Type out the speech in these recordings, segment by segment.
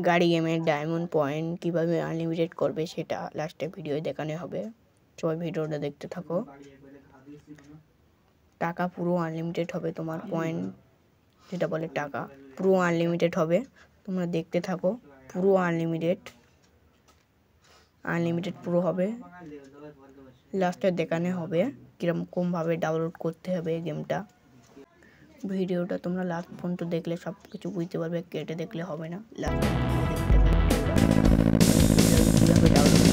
গাড়ি গেমের diamond point কীভাবে আনলিমিটেড করবে সেটা লাস্টে ভিডিও দেখানো হবে। সবাই ভিডিওটা দেখতে থাকো। টাকা পুরো আনলিমিটেড হবে, তোমার পয়েন্ট যেটা বলে টাকা পুরো আনলিমিটেড হবে। তোমরা দেখতে থাকো, পুরো আনলিমিটেড পুরো হবে। লাস্টে দেখানো হবে কীরকমভাবে ডাউনলোড করতে হবে গেমটা। ভিডিওটা তোমরা লাস্ট পর্যন্ত দেখলে সব কিছু বুঝতে পারবে, কেটে দেখলে হবে না। লাস্ট দেখতে হবে কীভাবে ডাউনলোড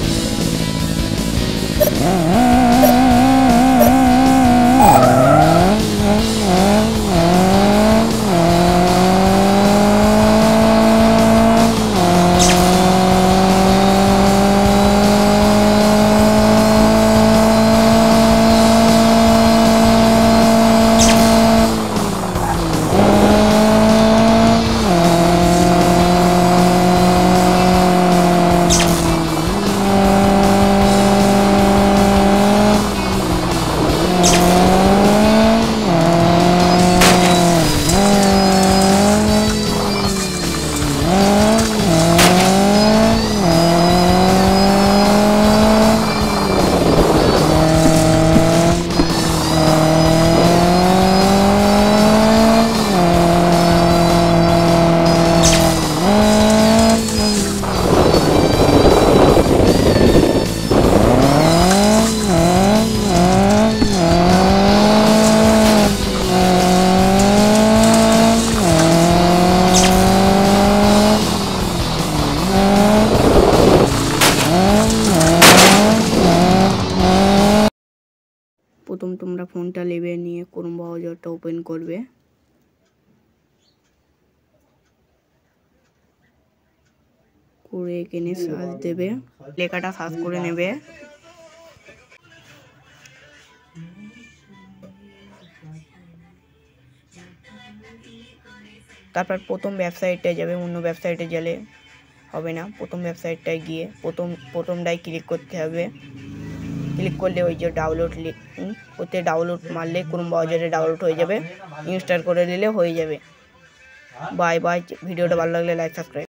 প্রথম তোমরা ফোনটা নেবে, নিয়ে ক্রোম ব্রাউজারটা ওপেন করবে। করে এখানে সার্চ দেবে, লেখাটা সার্চ করে নেবে। তারপর প্রথম ওয়েবসাইটে যাবে, অন্য ওয়েবসাইটে গেলে হবে না। প্রথম ওয়েবসাইটটায় গিয়ে প্রথমটায় ক্লিক করতে হবে। ক্লিক করলে ওই যে ডাউনলোড ওতে ডাউনলোড মারলে ক্রোম ব্রাউজারে ডাউনলোড হয়ে যাবে। ইনস্টল করে দিলে হয়ে যাবে। Bye bye. ভিডিওটা ভালো লাগলে লাইক সাবস্ক্রাইব।